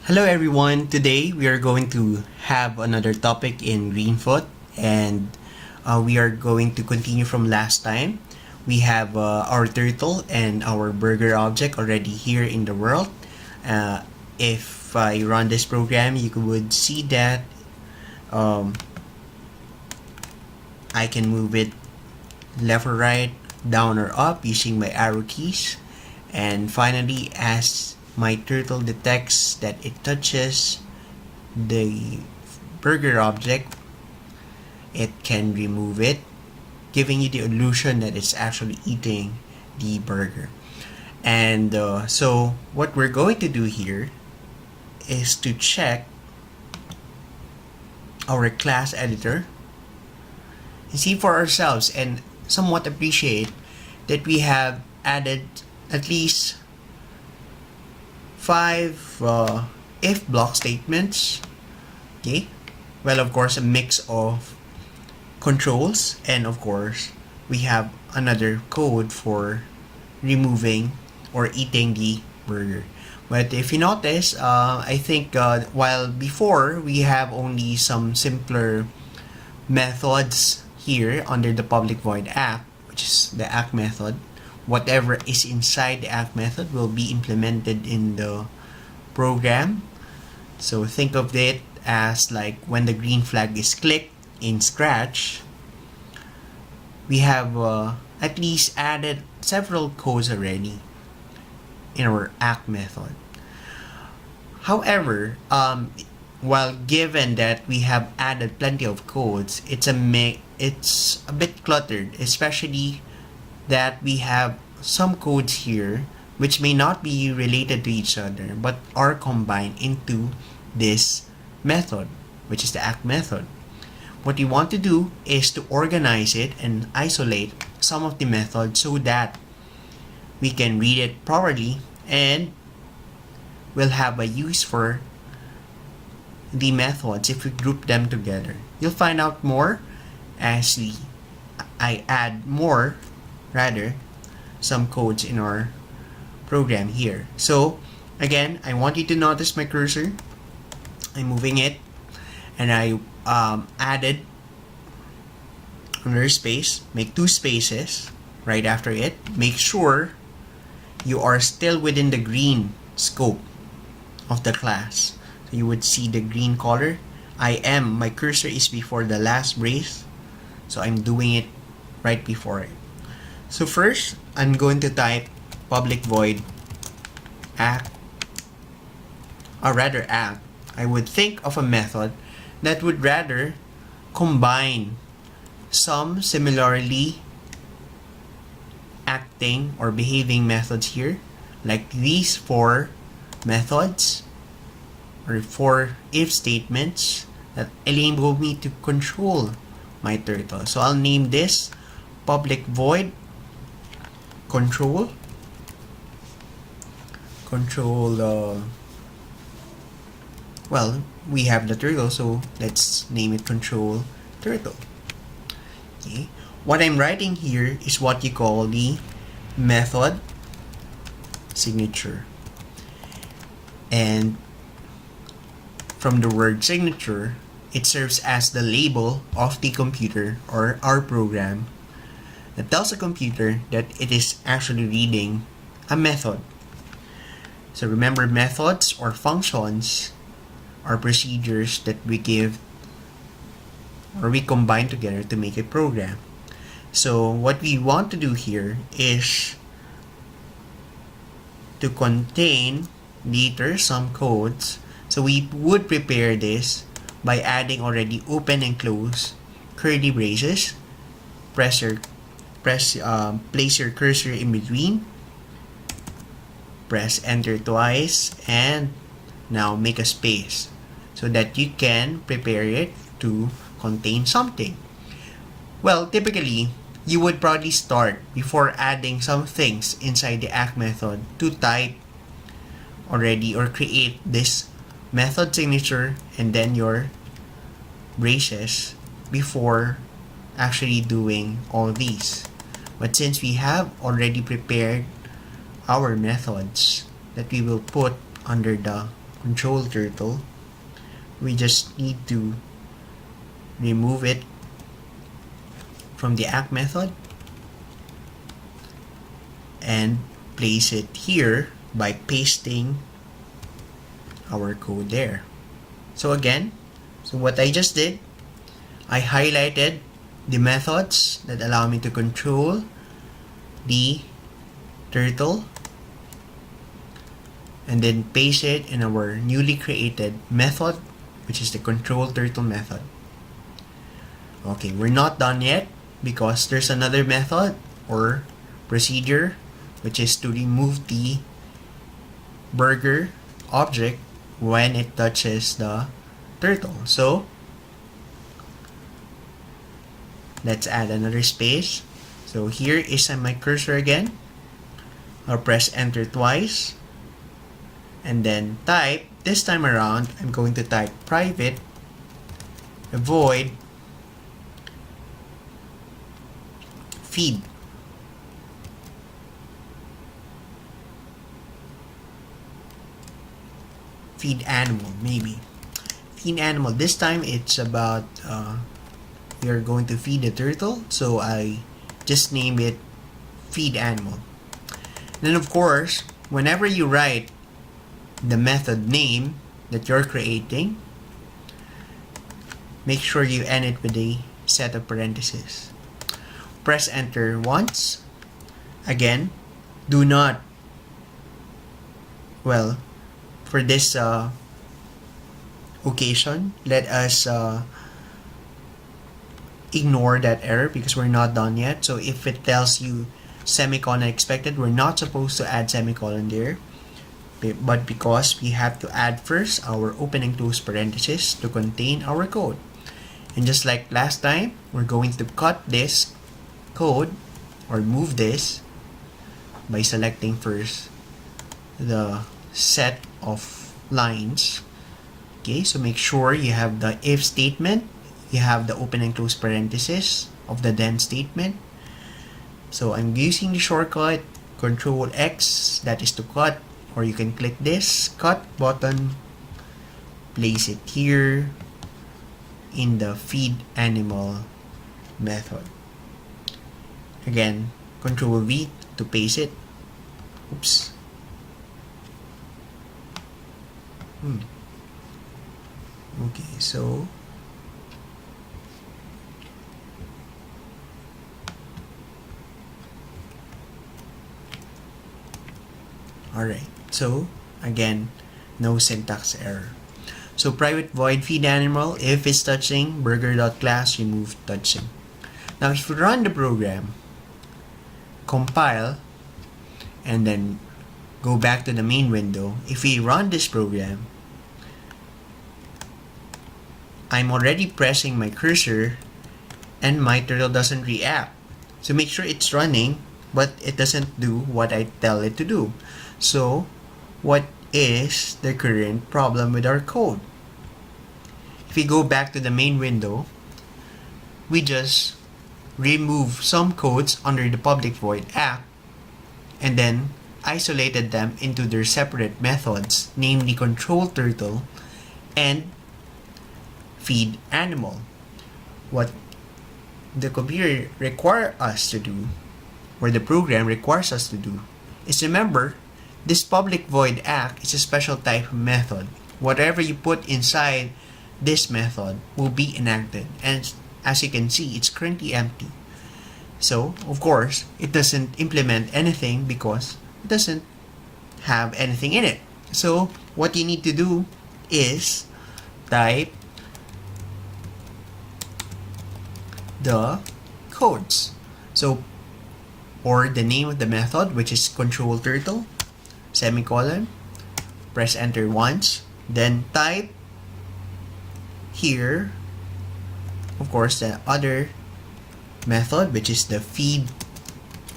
Hello everyone. Today we are going to have another topic in Greenfoot, and we are going to continue from last time. We have our turtle and our burger object already here in the world. If I run this program, you would see that um, I can move it left or right, down or up using my arrow keys. And finally, as my turtle detects that it touches the burger object, it can remove it, giving you the illusion that it's actually eating the burger. And so what we're going to do here is to check our class editor and see for ourselves and somewhat appreciate that we have added at least 5 if block statements. Okay, well, of course, a mix of controls, and of course we have another code for removing or eating the burger. But if you notice, I think while before we have only some simpler methods here under the public void act, which is the act method, whatever is inside the act method will be implemented in the program. So think of it as like when the green flag is clicked in Scratch, we have at least added several codes already in our act method. However, while given that we have added plenty of codes, it's a bit cluttered, especially that we have some codes here which may not be related to each other but are combined into this method, which is the act method. What we want to do is to organize it and isolate some of the methods so that we can read it properly and we'll have a use for the methods if we group them together. You'll find out more as I add some codes in our program here. So again, I want you to notice my cursor. I'm moving it, and I added another space. Make 2 spaces right after it. Make sure you are still within the green scope of the class. So you would see the green color. My cursor is before the last brace, so I'm doing it right before it. So first, I'm going to type public void act, or rather act. I would think of a method that would rather combine some similarly acting or behaving methods here, like these 4 methods or 4 if statements that enable me to control my turtle. So I'll name this public void control well, we have the turtle, so let's name it control turtle. Okay, what I'm writing here is what you call the method signature, and from the word signature, it serves as the label of the computer or our program that tells the computer that it is actually reading a method. So remember, methods or functions are procedures that we give or we combine together to make a program. So what we want to do here is to contain later some codes. So we would prepare this by adding already open and close curly braces. Place your cursor in between, press enter twice, and now make a space so that you can prepare it to contain something. Well, typically you would probably start before adding some things inside the act method to type already or create this method signature and then your braces before actually doing all these. But since we have already prepared our methods that we will put under the control turtle, we just need to remove it from the act method and place it here by pasting our code there. So again, what I just did, I highlighted the methods that allow me to control the turtle and then paste it in our newly created method, which is the control turtle method. Okay, we're not done yet because there's another method or procedure, which is to remove the burger object when it touches the turtle. So let's add another space. So here is my cursor again. I'll press enter twice and then type. This time around, I'm going to type private void feed. Feed animal, maybe. Feed animal. This time it's about we are going to feed the turtle, so I just name it feed animal. Then of course, whenever you write the method name that you're creating, make sure you end it with a set of parentheses. Press enter once. Again, do not, well, for this occasion, let us ignore that error because we're not done yet. So if it tells you semicolon expected, we're not supposed to add semicolon there, but because we have to add first our open and close parentheses to contain our code. And just like last time, we're going to cut this code or move this by selecting first the set of lines. Okay, so make sure you have the if statement, you have the open and close parentheses of the then statement. So I'm using the shortcut Control X, that is to cut, or you can click this cut button, place it here in the feed animal method. Again, Control V to paste it. Oops. Okay, so alright, so again, no syntax error. So private void feed animal, if it's touching burger.class, remove touching. Now if you run the program, compile, and then go back to the main window, if we run this program, I'm already pressing my cursor and my turtle doesn't react. So make sure it's running, but it doesn't do what I tell it to do. So what is the current problem with our code? If we go back to the main window, we just remove some codes under the public void act and then isolated them into their separate methods, namely control turtle and feed animal. What the computer requires us to do, or the program requires us to do, is remember this public void act is a special type of method. Whatever you put inside this method will be enacted, and as you can see, it's currently empty. So of course it doesn't implement anything because it doesn't have anything in it. So what you need to do is type the codes. So, or the name of the method, which is control turtle, semicolon, press enter once, then type here, of course, the other method, which is the feed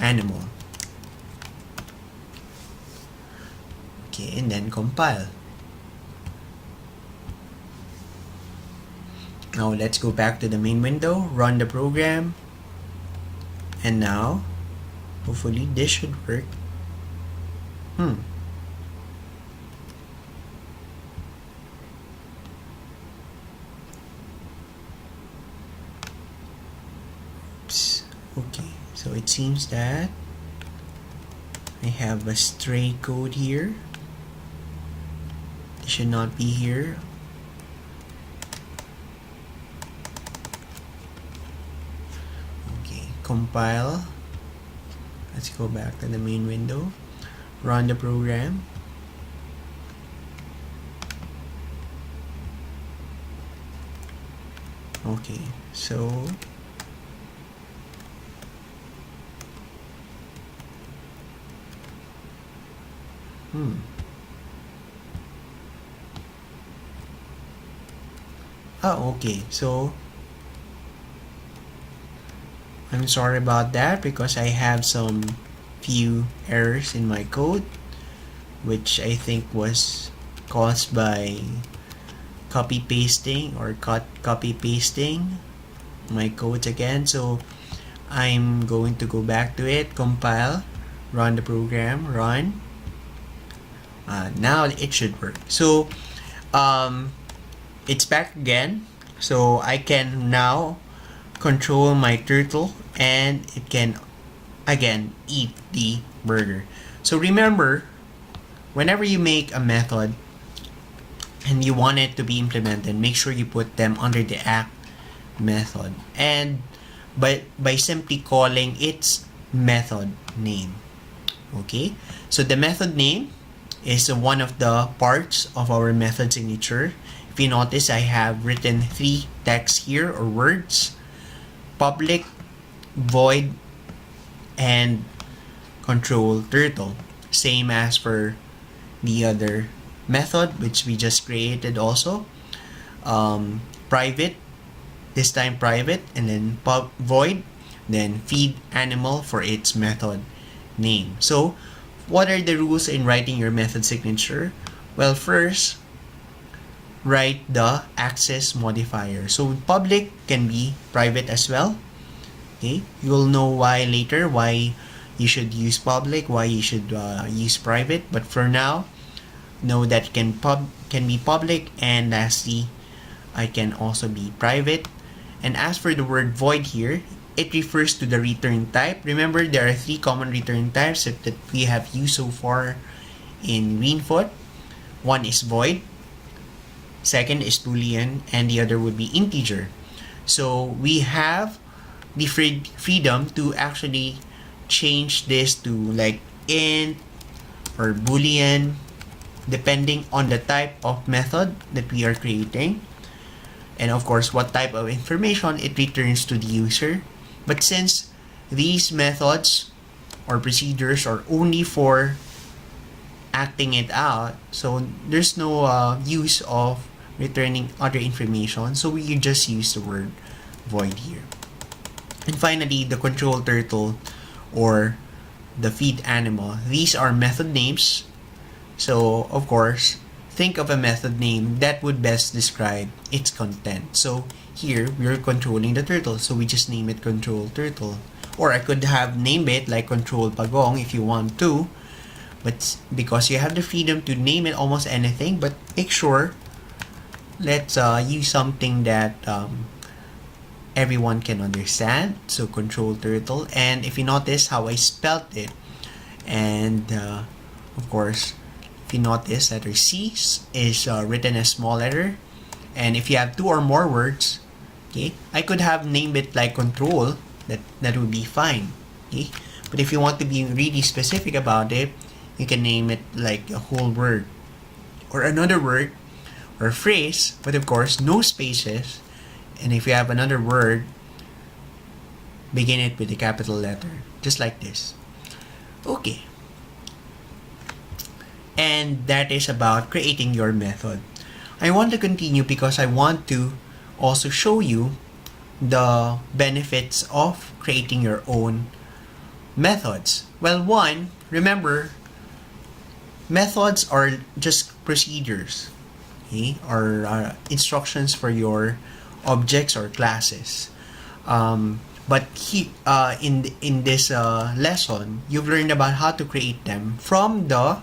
animal. Okay, and then compile. Now let's go back to the main window, run the program, and now hopefully this should work. Okay, so it seems that I have a stray code here. It should not be here. Okay, compile. Let's go back to the main window. Run the program. Okay, so okay, so I'm sorry about that because I have some few errors in my code, which I think was caused by copy pasting or copy pasting my codes again. So I'm going to go back to it, compile, run the program, run. Now it should work. So it's back again. So I can now control my turtle and it can again eat the burger. So remember, whenever you make a method and you want it to be implemented, make sure you put them under the act method and by simply calling its method name. Okay, so the method name is one of the parts of our method signature. If you notice, I have written 3 texts here or words: public, void, and control turtle. Same as for the other method which we just created also. Private, this time private, and then void, then feed animal for its method name. So what are the rules in writing your method signature? Well, first, write the access modifier. So public can be private as well. Okay, you'll know why later, why you should use public, why you should use private. But for now, know that it can be public, and lastly, it can also be private. And as for the word void here, it refers to the return type. Remember, there are 3 common return types that we have used so far in Greenfoot. One is void, second is Boolean, and the other would be integer. So we have the freedom to actually change this to like int or Boolean, depending on the type of method that we are creating, and of course what type of information it returns to the user. But since these methods or procedures are only for acting it out, so there's no use of returning other information, so we just use the word void here. And finally, the control turtle or the feed animal, these are method names. So of course, think of a method name that would best describe its content. So here, we're controlling the turtle, so we just name it control turtle. Or I could have named it like control pagong if you want to, but because you have the freedom to name it almost anything, but make sure, let's use something that everyone can understand. So control turtle, and if you notice how I spelled it, and of course, if you notice, letter C is written as small letter, and if you have 2 or more words, okay, I could have named it like control, that would be fine. Okay, but if you want to be really specific about it, you can name it like a whole word or another word or phrase, but of course no spaces. And if you have another word, begin it with a capital letter, just like this. Okay, and that is about creating your method. I want to continue because I want to also show you the benefits of creating your own methods. Well, one, remember, methods are just procedures, okay, or instructions for your objects or classes. But in this lesson, you've learned about how to create them from the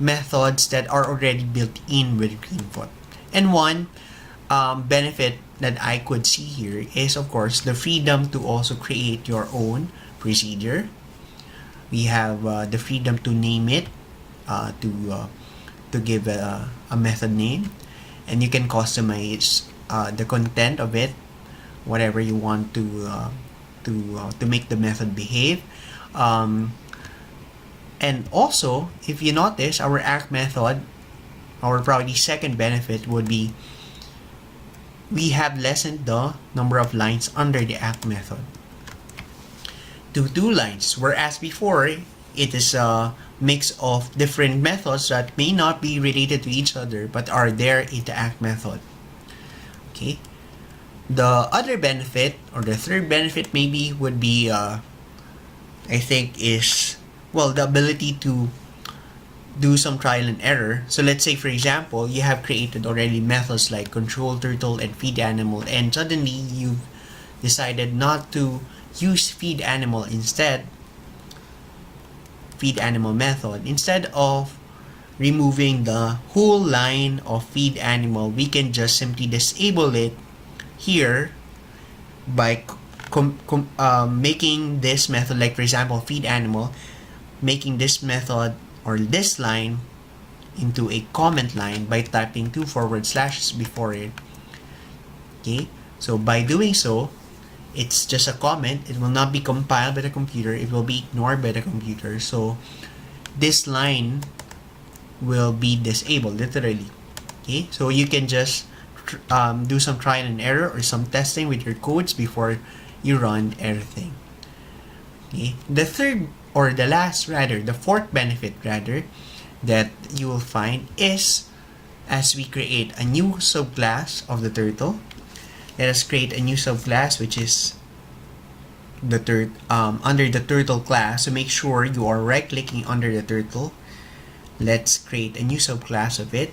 methods that are already built in with Greenfoot. And one, benefit that I could see here is, of course, the freedom to also create your own procedure. We have the freedom to name it, to give a method name, and you can customize the content of it, whatever you want to make the method behave. And also, if you notice, our act method, our probably second benefit would be we have lessened the number of lines under the act method to 2 lines, whereas before it is a mix of different methods that may not be related to each other but are there in the act method. Okay. The other benefit, or the third benefit maybe, would be I think is, well, the ability to do some trial and error. So let's say, for example, you have created already methods like control turtle and feed animal, and suddenly you've decided not to use feed animal instead, feed animal method. Instead of removing the whole line of feed animal, we can just simply disable it here by making this method, like for example feed animal, making this method or this line into a comment line by typing 2 forward slashes before it. Okay, so by doing so, it's just a comment. It will not be compiled by the computer, it will be ignored by the computer. So this line will be disabled literally. Okay, so you can just do some trial and error or some testing with your codes before you run everything. Okay, the third, or the last rather, the fourth benefit rather that you will find is, as we create a new subclass of the turtle, let us create a new subclass which is the under the turtle class. So make sure you are right clicking under the turtle. Let's create a new subclass of it.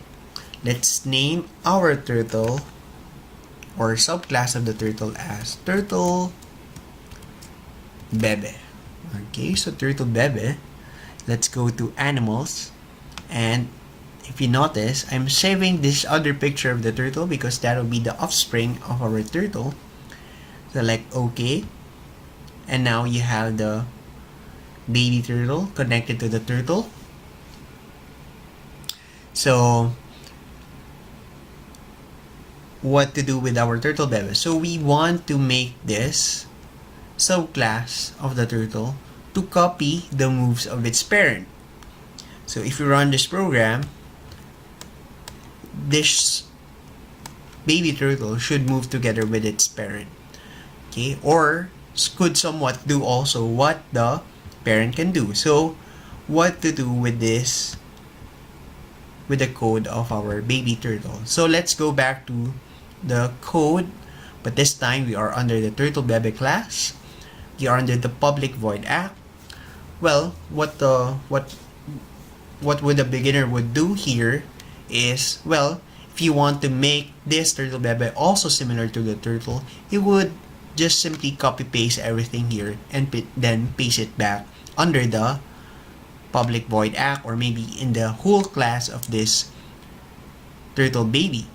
Let's name our turtle, or subclass of the turtle, as turtle bebe. Okay, so turtle bebe. Let's go to animals, and if you notice, I'm saving this other picture of the turtle because that will be the offspring of our turtle. Select OK, and now you have the baby turtle connected to the turtle. So what to do with our turtle bebe? So we want to make this subclass of the turtle to copy the moves of its parent. So if you run this program, this baby turtle should move together with its parent. Okay, or could somewhat do also what the parent can do. So what to do with this, with the code of our baby turtle? So let's go back to the code, but this time we are under the turtle bebe class. We are under the public void act. Well, what would a beginner would do here is, well, if you want to make this turtle bebe also similar to the turtle, you would just simply copy paste everything here and then paste it back under the public void act, or maybe in the whole class of this turtle baby.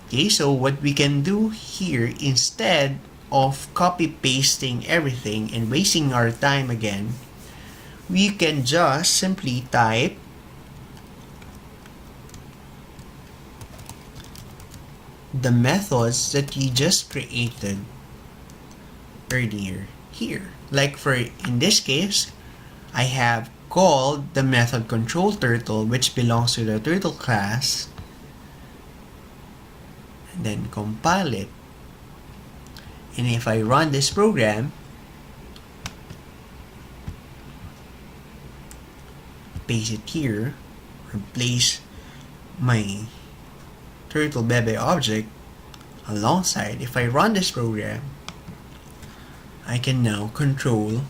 Okay, so what we can do here, instead of copy pasting everything and wasting our time again, we can just simply type the methods that you just created earlier here. Like for, in this case, I have called the method control turtle, which belongs to the turtle class, and then compile it. And if I run this program, paste it here, replace my turtle bebe object alongside, if I run this program, I can now control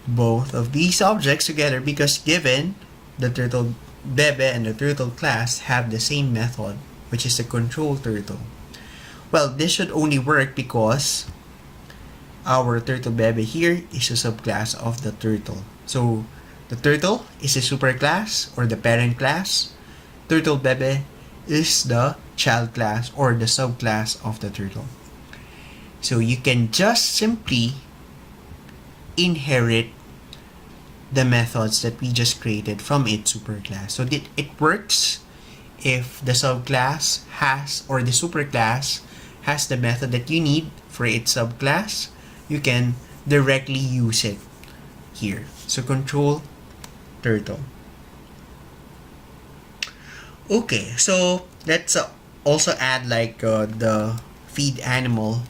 both of these objects together, because given the turtle bebe and the turtle class have the same method, which is the control turtle. Well, this should only work because our turtle bebe here is a subclass of the turtle. So the turtle is a superclass or the parent class. Turtle bebe is the child class or the subclass of the turtle. So you can just simply inherit the methods that we just created from its superclass. So it works if the subclass has, or the superclass has, the method that you need for its subclass. You can directly use it here. So control turtle. Okay, so let's also add like the feed animal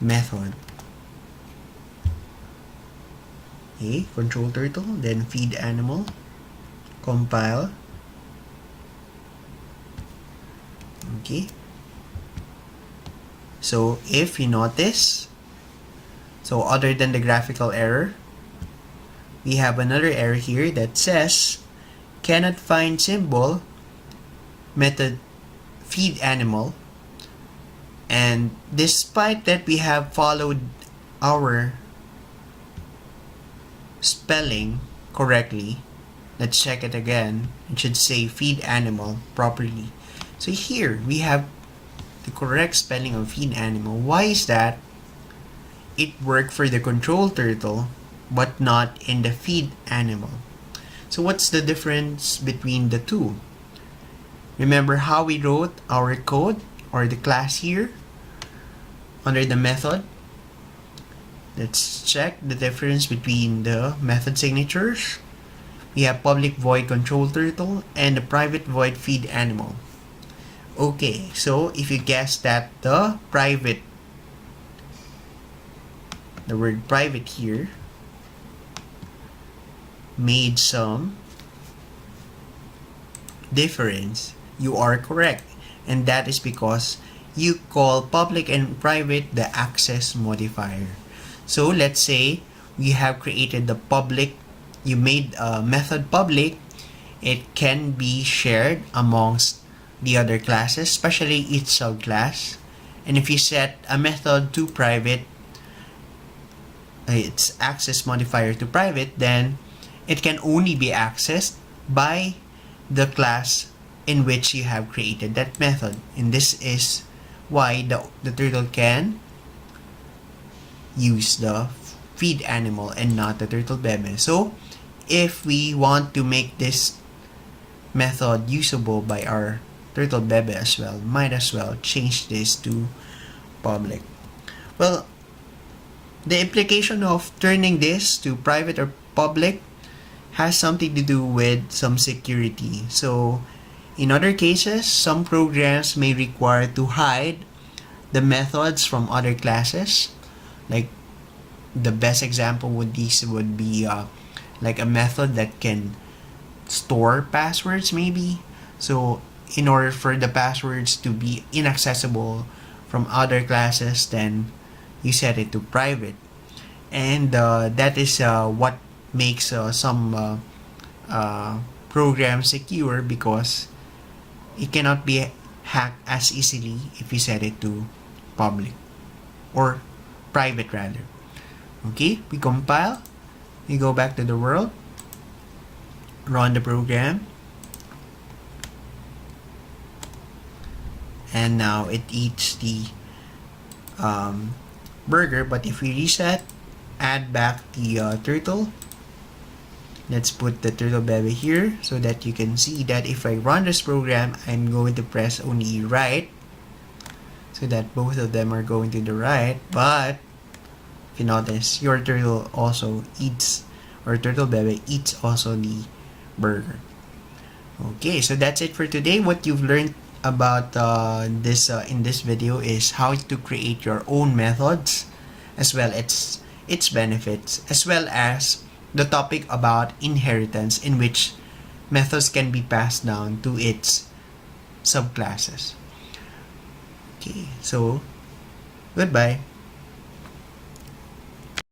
method. Okay, control turtle, then feed animal, compile. Okay, so if you notice, so other than the graphical error, we have another error here that says cannot find symbol method feed animal. And despite that we have followed our spelling correctly, let's check it again. It should say feed animal properly. So here we have the correct spelling of feed animal. Why is that? It worked for the control turtle but not in the feed animal. So what's the difference between the two? Remember how we wrote our code or the class here under the method? Let's check the difference between the method signatures. We have public void control turtle and the private void feed animal. Okay, so if you guess that the private, the word private here, made some difference, you are correct. And that is because you call public and private the access modifier. So let's say we have created the public, you made a method public, it can be shared amongst the other classes, especially each subclass. And if you set a method to private, its access modifier to private, then it can only be accessed by the class in which you have created that method. And this is why the turtle can use the feed animal and not the turtle bebe. So if we want to make this method usable by our turtle bebe as well, might as well change this to public. Well, the implication of turning this to private or public has something to do with some security. So in other cases, some programs may require to hide the methods from other classes. Like the best example would be like a method that can store passwords maybe. So in order for the passwords to be inaccessible from other classes, then you set it to private. And that is what makes some programs secure, because it cannot be hacked as easily if you set it to public or private rather. Okay, we compile, we go back to the world, run the program, and now it eats the burger. But if we reset, add back the turtle, let's put the turtle bebe here so that you can see that if I run this program, I'm going to press only right, so that both of them are going to the right. But if you notice, your turtle also eats, or turtle bebe eats also the burger. Okay, so that's it for today. What you've learned about this in this video is how to create your own methods, as well as its benefits, as well as the topic about inheritance, in which methods can be passed down to its subclasses. Okay, so goodbye.